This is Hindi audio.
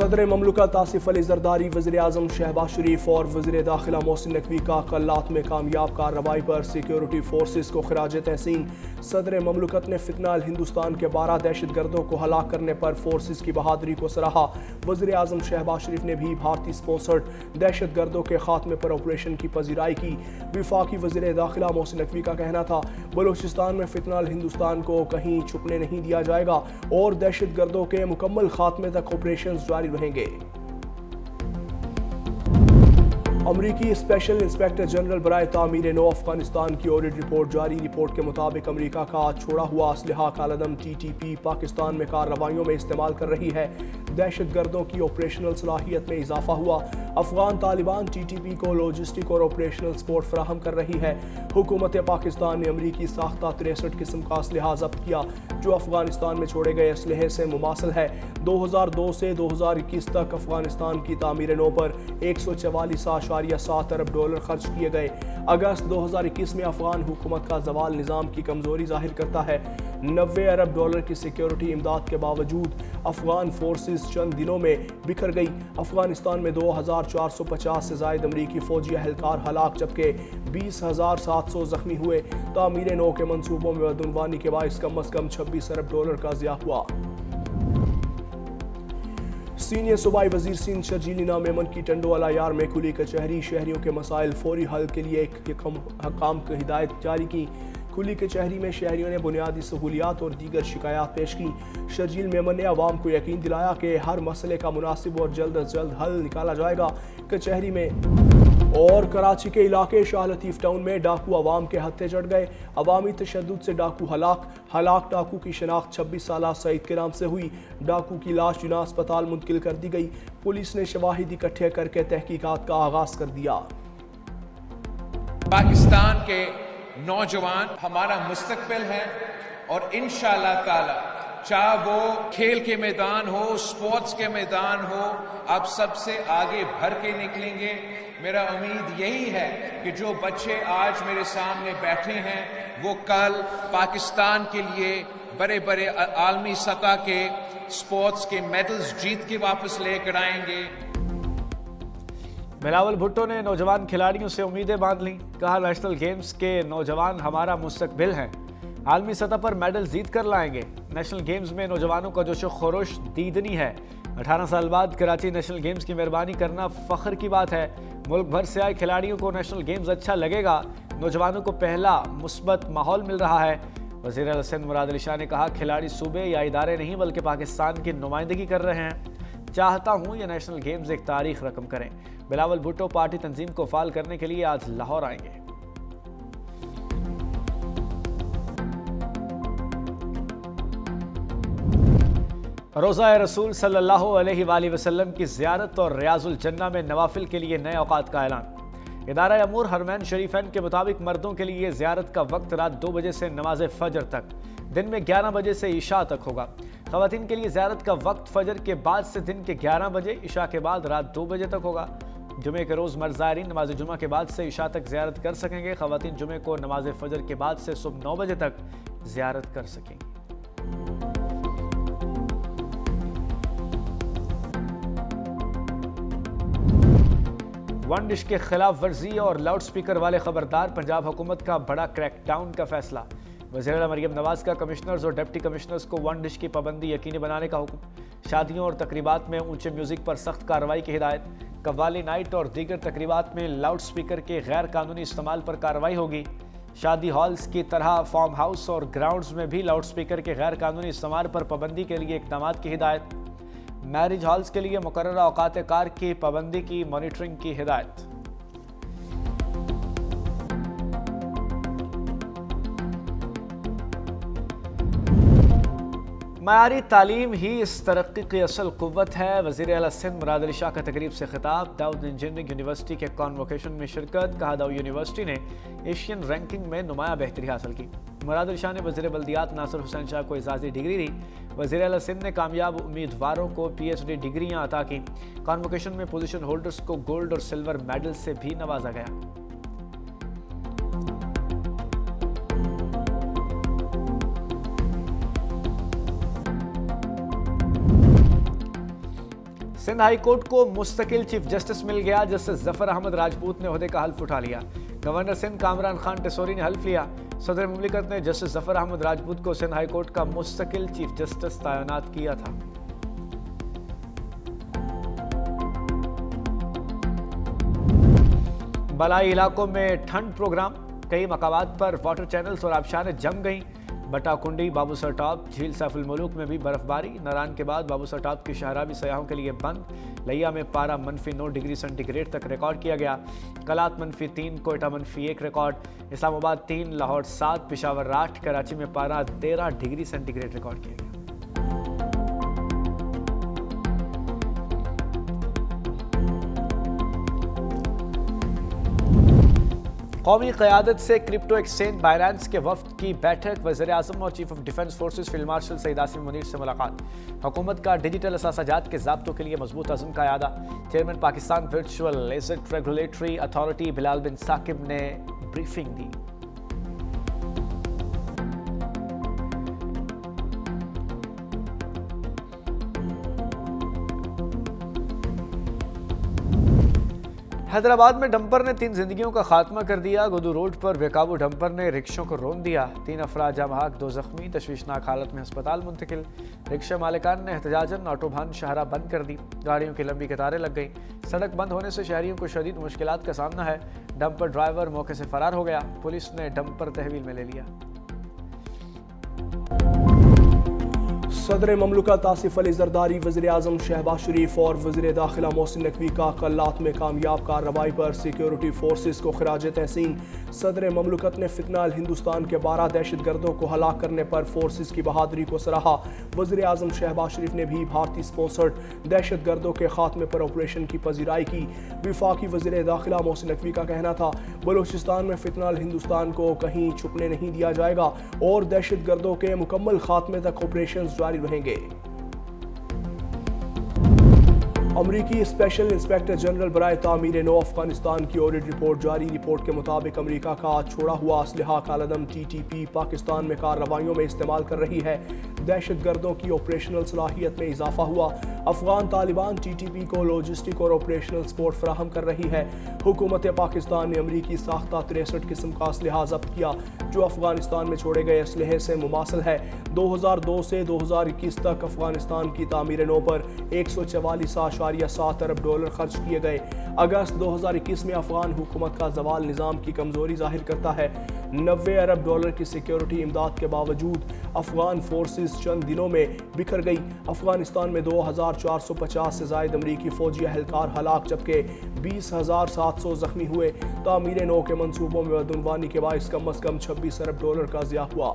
सदर ममलकत आसिफ अली जरदारी, वज़ीर आज़म शहबाज शरीफ और वज़ीर दाखिला मोहसिन नकवी का कल्लात में कामयाब कार्रवाई पर सिक्योरिटी फोर्सेस को खराज तहसीन। सदर ममलकत ने फितनाल हिंदुस्तान के 12 दहशत गर्दों को हलाक करने पर फोर्सेस की बहादुरी को सराहा। वज़ीर आज़म शहबाज शरीफ ने भी भारतीय स्पॉन्सर्ड दहशत गर्दों के खात्मे पर ऑपरेशन की पजीराई की। विफाकी वज़ीर दाखिला मोहसिन नकवी का कहना था, बलूचिस्तान में फितनाल हिंदुस्तान को कहीं छुपने नहीं दिया जाएगा और दहशत गर्दों के मुकम्मल खात्मे तक ऑपरेशन जारी रहेंगे। अमरीकी स्पेशल इंस्पेक्टर जनरल बराए तामीर नौ अफगानिस्तान की ऑडिट रिपोर्ट जारी। रिपोर्ट के मुताबिक अमरीका का छोड़ा हुआ असलहा कालदम TTP पाकिस्तान में कार्रवाइयों में इस्तेमाल कर रही है। दहशत गर्दों की ऑपरेशनल सलाहियत में इजाफा हुआ। अफगान तालिबान TTP को लॉजिस्टिक और ऑपरेशनल सपोर्ट फराहम कर रही है। हुकूमत पाकिस्तान ने अमरीकी साख्ता 63 किस्म का असलहा जब्त किया, जो अफगानिस्तान में छोड़े गए असलहे से मुमासिल है। 2002 से 2021 तक अफगानिस्तान की तामीर नौ पर 144.7 अरब डॉलर खर्च किए गए। अगस्त 2021 में अफगान हुकूमत का जवाल निज़ाम की कमजोरी जाहिर करता है। 90 अरब डॉलर की सिक्योरिटी इमदाद के बावजूद अफगान फोर्सेस चंद दिनों में बिखर गई। अफगानिस्तान में 2450 से जायद अमरीकी फौजी अहलकार हलाक, जबकि 20,700 जख्मी हुए। तामीर नौ के मंसूबों में बदउनवानी के बायस कम अज कम 26 अरब डॉलर का ज़िया हुआ। सीनियर सूबाई वजीर सिंध शर्जील इनाम मेमन की टंडोवाला यार में खुली कचहरी। शहरियों के मसाइल फौरी हल के लिए हकाम को हिदायत जारी की। खुली कचहरी में शहरियों ने बुनियादी सहूलियात और दीगर शिकायत पेश की। शर्जील मेमन ने अवाम को यकीन दिलाया कि हर मसले का मुनासिब और जल्द अज जल्द हल निकाला जाएगा। कचहरी में और कराची के इलाके शाह लतीफ टाउन में डाकू अवाम के हत्थे चढ़ गए। अवामी तशद्दुद से डाकू हलाक डाकू की शनाख्त 26 साला सईद के नाम से हुई। डाकू की लाश जिना अस्पताल मुंतकिल कर दी गई। पुलिस ने शवाहिद इकट्ठे करके तहकीकात का आगाज कर दिया। पाकिस्तान के नौजवान हमारा मुस्तकबिल है और इंशाअल्लाह ताला, चाहे वो खेल के मैदान हो, स्पोर्ट्स के मैदान हो, आप सबसे आगे भर के निकलेंगे। मेरा उम्मीद यही है कि जो बच्चे आज मेरे सामने बैठे हैं वो कल पाकिस्तान के लिए बड़े बड़े आलमी सतह के स्पोर्ट्स के मेडल्स जीत के वापस लेकर आएंगे। बिलावल भुट्टो ने नौजवान खिलाड़ियों से उम्मीदें बांध लीं। कहा, नेशनल गेम्स के नौजवान हमारा मुस्तकबिल हैं, आलमी सतह पर मेडल जीत कर लाएंगे। नेशनल गेम्स में नौजवानों का जोशो खरोश दीदनी है। 18 साल बाद कराची नेशनल गेम्स की मेहरबानी करना फख्र की बात है। मुल्क भर से आए खिलाड़ियों को नेशनल गेम्स अच्छा लगेगा। नौजवानों को पहला मुस्बत माहौल मिल रहा है। वज़ीर आला सिंध मुराद अली शाह ने कहा, खिलाड़ी सूबे या इदारे नहीं बल्कि पाकिस्तान की नुमाइंदगी कर रहे हैं। चाहता हूँ ये नेशनल गेम्स एक तारीख रकम करें। बिलावल भुट्टो पार्टी तंजीम को फाल करने के लिए आज लाहौर आएंगे। रोज़ा रसूल सल्लल्लाहु अलैहि वसल्लम की ज़ियारत और रियाजुल जन्ना में नवाफिल के लिए नए औकात का ऐलान। इदारा अमूर हरमैन शरीफैन के मुताबिक मर्दों के लिए ज़ियारत का वक्त रात 2 बजे से नमाज फ़जर तक, दिन में 11 बजे से इशा तक होगा। ख़वातीन के लिए ज़ियारत का वक्त फ़जर के बाद से दिन के 11 बजे, इशा के बाद रात 2 बजे तक होगा। जुमे के रोज़ मर्द ज़ायरीन नमाज जुमा के बाद से इशा तक ज़ियारत कर सकेंगे। ख़वातीन जुमे को नमाज फ़जर के बाद से सुबह 9 बजे तक ज़ियारत कर सकेंगे। वन डिश के खिलाफ वर्जी और लाउड स्पीकर वाले खबरदार, पंजाब हुकूमत का बड़ा क्रैकडाउन का फैसला। वज़ीर मरियम नवाज का कमिश्नर्स और डिप्टी कमिश्नर्स को वन डिश की पाबंदी यकीनी बनाने का हुक्म। शादियों और तकरीबात में ऊंचे म्यूजिक पर सख्त कार्रवाई की हिदायत। कव्वाली नाइट और दीगर तकरीबात में लाउड स्पीकर के गैर कानूनी इस्तेमाल पर कार्रवाई होगी। शादी हॉल्स की तरह फार्म हाउस और ग्राउंड्स में भी लाउड स्पीकर के गैर कानूनी इस्तेमाल पर पाबंदी के लिए इक़दाम की हिदायत। मैरिज हॉल्स के लिए मुकर्ररा औकात कार की पाबंदी की मॉनिटरिंग की हिदायत। मयारी तालीम ही इस तरक्की की असल कुव्वत है। वज़ीर आला सिंध मुराद अली शाह का तकरीब से खिताब। दाऊद इंजीनियरिंग यूनिवर्सिटी के कॉन्वोकेशन में शिरकत। कहा, दाऊद यूनिवर्सिटी ने एशियन रैंकिंग में नुमाया बेहतरी हासिल की। मुराद अली शाह ने वज़ीर बल्दियात नासिर हुसैन शाह को एजाज़ी डिग्री दी। वज़ीर आला सिंध ने कामयाब उम्मीदवारों को PhD डिग्रियाँ अता की। कॉन्वोकेशन में पोजीशन होल्डर्स को गोल्ड और सिल्वर मेडल से भी नवाजा गया। सिंध हाई कोर्ट को मुस्तकिल चीफ जस्टिस मिल गया। जस्टिस जफर अहमद राजपूत ने ओहदे का हल्फ उठा लिया। गवर्नर सिंध कामरान खान टिसोरी ने हल्फ लिया। सदर मुमलिकत ने जस्टिस जफर अहमद राजपूत को सिंध हाई कोर्ट का मुस्तकिल चीफ जस्टिस तैनात किया था। बलाई इलाकों में ठंड प्रोग्राम, कई मकामात पर वाटर चैनल्स और आबशारें जम गईं। बटाकुंडी, बाबूसर टॉप, झील सैफुल मुलूक में भी बर्फबारी। नारान के बाद बाबूसर टॉप की शाहरा भी सयाहों के लिए बंद। लिया में पारा -9 डिग्री सेंटीग्रेड तक रिकॉर्ड किया गया। कलात -3, कोयटा -1 रिकॉर्ड। इस्लामाबाद 3, लाहौर 7, पेशावर 8, कराची में पारा 13 डिग्री सेंटीग्रेड रिकॉर्ड किया गया। कौमी क़यादत से क्रिप्टो एक्सचेंज बाइनेंस के वफ्द की बैठक। वज़ीर आज़म और chief of defence forces field marshal Saeed Asim Munir से मुलाकात। हुकूमत का डिजिटल असासाजात के ज़ाब्तों के लिए मजबूत अज़्म का यादा। Chairman Pakistan virtual asset regulatory authority Bilal bin Saqib ने ब्रीफिंग दी। हैदराबाद में डंपर ने 3 जिंदगियों का खात्मा कर दिया। गुदू रोड पर बेकाबू डंपर ने रिक्शों को रौंद दिया। 3 अफराद जामहाक, 2 जख्मी, तशवीशनाक हालत में अस्पताल मुंतकिल। रिक्शा मालिकान ने एहतजाजन ऑटोबान शाहरा बंद कर दी। गाड़ियों की लंबी कतारें लग गई। सड़क बंद होने से शहरियों को शदीद मुश्किलात का सामना है। डंपर ड्राइवर मौके से फरार हो गया। पुलिस ने डंपर तहवील में ले लिया। सदर ममलकत आसिफ अली जरदारी, वज़ीर आज़म शहबाज शरीफ और वज़ीर दाखिला मोहसिन नकवी का कल्लात में कामयाब कार्रवाई पर सिक्योरिटी फोर्सेस को खराज तहसीन। सदर ममलकत ने फितनाल हिंदुस्तान के 12 दहशत गर्दों को हलाक करने पर फोर्सेस की बहादुरी को सराहा। वज़ीर आज़म शहबाज शरीफ ने भी भारतीय स्पॉन्सर्ड दहशत गर्दों के खात्मे पर ऑपरेशन की पजीराई की। विफाकी वज़ीर दाखिला मोहसिन नकवी का कहना था, बलूचिस्तान में फितनाल हिंदुस्तान को कहीं छुपने नहीं दिया जाएगा और दहशत गर्दों के मुकम्मल खात्मे तक ऑपरेशन जारी रहेंगे। अमरीकी स्पेशल इंस्पेक्टर जनरल बराए तामीर नौ अफगानिस्तान की ऑडिट रिपोर्ट जारी। रिपोर्ट के मुताबिक अमेरिका का छोड़ा हुआ असलहा कालदम TTP पाकिस्तान में कार्रवाइयों में इस्तेमाल कर रही है। दहशत गर्दों की ऑपरेशनल सलाहियत में इजाफा हुआ। अफगान तालिबान TTP को लॉजिस्टिक और ऑपरेशनल सपोर्ट फराहम कर रही है। हुकूमत पाकिस्तान ने अमरीकी साख्ता 63 किस्म का असलहा जब्त किया जो अफगानिस्तान में छोड़े गए असलहे से मुमासिल है। 2002 से 2021 तक अफगानिस्तान की तामीर नौ पर 144.7 अरब डॉलर खर्च किए गए। अगस्त 2021 में अफगान हुकूमत का जवाल निज़ाम की कमजोरी जाहिर करता है। 90 अरब डॉलर की सिक्योरिटी इमदाद के बावजूद अफगान फोर्सेस चंद दिनों में बिखर गई। अफगानिस्तान में 2450 से जायद अमरीकी फौजी अहलकार हलाक जबकि 20,700 जख्मी हुए। तामीर नौ के मंसूबों में बदउनवानी के बायस कम अज कम 26 अरब डॉलर का ज़िया हुआ।